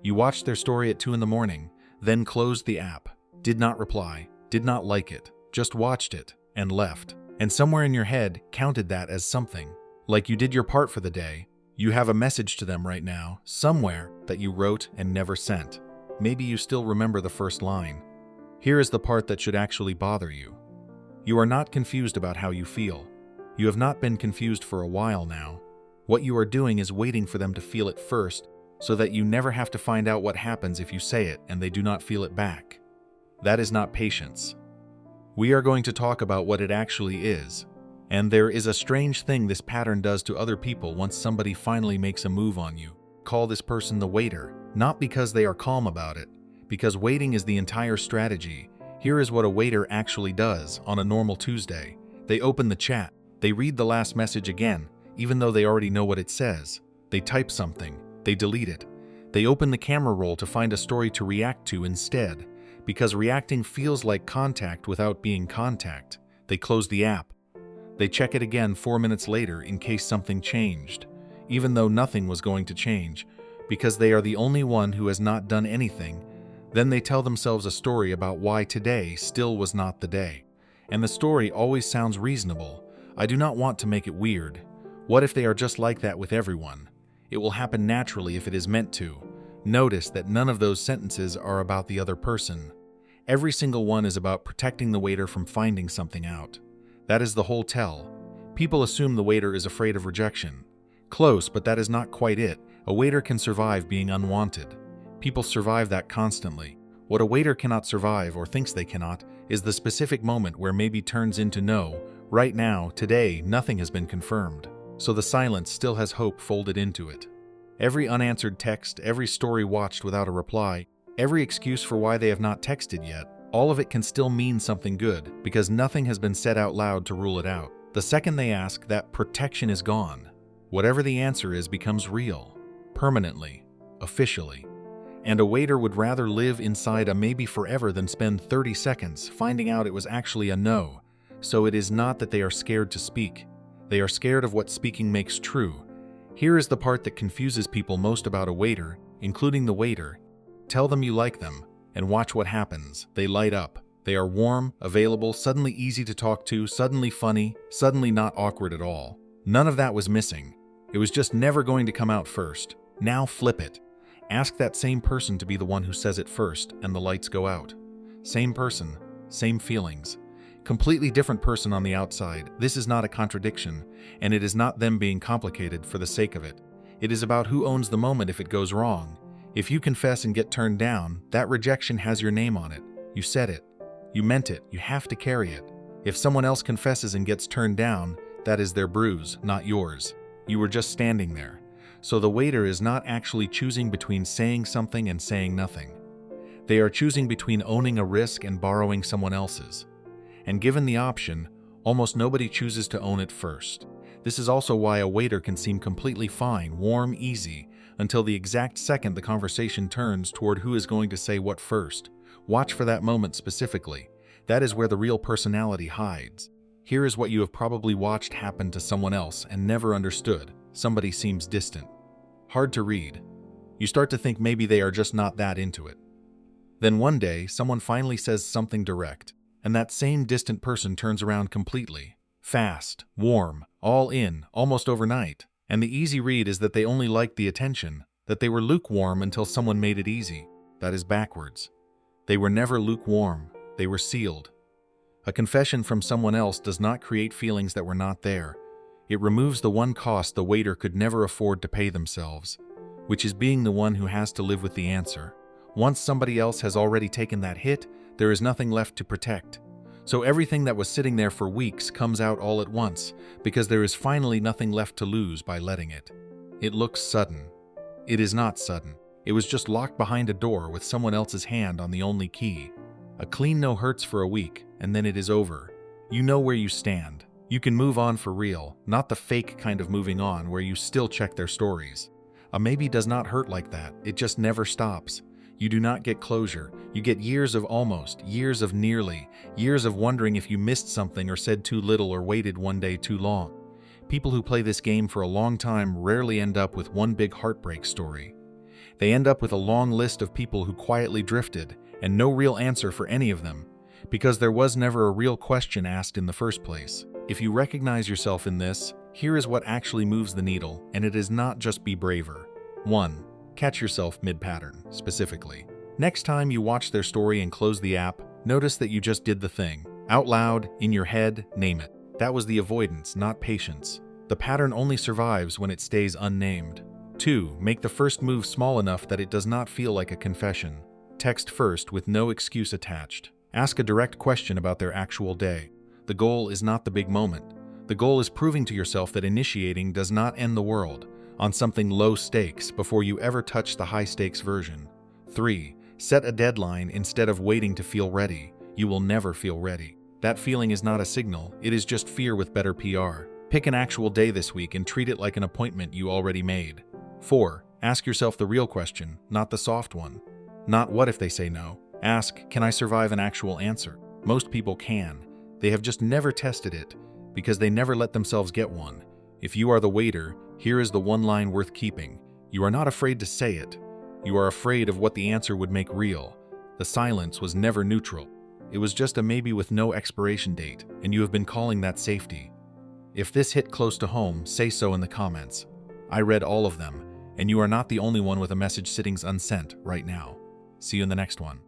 You watched their story at 2 in the morning, then closed the app, did not reply, did not like it, just watched it, and left. And somewhere in your head counted that as something. Like you did your part for the day. You have a message to them right now, somewhere, that you wrote and never sent. Maybe you still remember the first line. Here is the part that should actually bother you. You are not confused about how you feel. You have not been confused for a while now. What you are doing is waiting for them to feel it first, so that you never have to find out what happens if you say it and they do not feel it back. That is not patience. We are going to talk about what it actually is. And there is a strange thing this pattern does to other people once somebody finally makes a move on you. Call this person the waiter, not because they are calm about it, because waiting is the entire strategy. Here is what a waiter actually does on a normal Tuesday. They open the chat. They read the last message again, even though they already know what it says. They type something. They delete it. They open the camera roll to find a story to react to instead, because reacting feels like contact without being contact. They close the app. They check it again 4 minutes later in case something changed, even though nothing was going to change, because they are the only one who has not done anything. Then they tell themselves a story about why today still was not the day. And the story always sounds reasonable. I do not want to make it weird. What if they are just like that with everyone? It will happen naturally if it is meant to. Notice that none of those sentences are about the other person. Every single one is about protecting the waiter from finding something out. That is the whole tell. People assume the waiter is afraid of rejection. Close, but that is not quite it. A waiter can survive being unwanted. People survive that constantly. What a waiter cannot survive, or thinks they cannot, is the specific moment where maybe turns into no. Right now, today, nothing has been confirmed. So the silence still has hope folded into it. Every unanswered text, every story watched without a reply, every excuse for why they have not texted yet, all of it can still mean something good, because nothing has been said out loud to rule it out. The second they ask, that protection is gone. Whatever the answer is becomes real, permanently, officially. And a waiter would rather live inside a maybe forever than spend 30 seconds finding out it was actually a no. So it is not that they are scared to speak. They are scared of what speaking makes true. Here is the part that confuses people most about a waiter, including the waiter. Tell them you like them, and watch what happens. They light up. They are warm, available, suddenly easy to talk to, suddenly funny, suddenly not awkward at all. None of that was missing. It was just never going to come out first. Now flip it. Ask that same person to be the one who says it first, and the lights go out. Same person, same feelings. Completely different person on the outside. This is not a contradiction, and it is not them being complicated for the sake of it. It is about who owns the moment if it goes wrong. If you confess and get turned down, that rejection has your name on it. You said it. You meant it. You have to carry it. If someone else confesses and gets turned down, that is their bruise, not yours. You were just standing there. So the waiter is not actually choosing between saying something and saying nothing. They are choosing between owning a risk and borrowing someone else's. And given the option, almost nobody chooses to own it first. This is also why a waiter can seem completely fine, warm, easy, until the exact second the conversation turns toward who is going to say what first. Watch for that moment specifically. That is where the real personality hides. Here is what you have probably watched happen to someone else and never understood. Somebody seems distant. Hard to read. You start to think maybe they are just not that into it. Then one day, someone finally says something direct, and that same distant person turns around completely. Fast, warm, all in, almost overnight. And the easy read is that they only liked the attention, that they were lukewarm until someone made it easy. That is backwards. They were never lukewarm. They were sealed. A confession from someone else does not create feelings that were not there. It removes the one cost the waiter could never afford to pay themselves, which is being the one who has to live with the answer. Once somebody else has already taken that hit, there is nothing left to protect. So everything that was sitting there for weeks comes out all at once, because there is finally nothing left to lose by letting it. It looks sudden. It is not sudden. It was just locked behind a door with someone else's hand on the only key. A clean no hurts for a week, and then it is over. You know where you stand. You can move on for real, not the fake kind of moving on where you still check their stories. A maybe does not hurt like that. It just never stops. You do not get closure. You get years of almost, years of nearly, years of wondering if you missed something or said too little or waited one day too long. People who play this game for a long time rarely end up with one big heartbreak story. They end up with a long list of people who quietly drifted and no real answer for any of them, because there was never a real question asked in the first place. If you recognize yourself in this, here is what actually moves the needle, and it is not just be braver. 1. Catch yourself mid-pattern, specifically. Next time you watch their story and close the app, notice that you just did the thing. Out loud, in your head, name it. That was the avoidance, not patience. The pattern only survives when it stays unnamed. 2. Make the first move small enough that it does not feel like a confession. Text first with no excuse attached. Ask a direct question about their actual day. The goal is not the big moment. The goal is proving to yourself that initiating does not end the world on something low stakes before you ever touch the high stakes version. 3. Set a deadline instead of waiting to feel ready. You will never feel ready. That feeling is not a signal, it is just fear with better PR. Pick an actual day this week and treat it like an appointment you already made. 4. Ask yourself the real question, not the soft one. Not what if they say no. Ask, can I survive an actual answer? Most people can. They have just never tested it because they never let themselves get one. If you are the waiter, here is the one line worth keeping. You are not afraid to say it. You are afraid of what the answer would make real. The silence was never neutral. It was just a maybe with no expiration date, and you have been calling that safety. If this hit close to home, say so in the comments. I read all of them, and you are not the only one with a message sitting unsent right now. See you in the next one.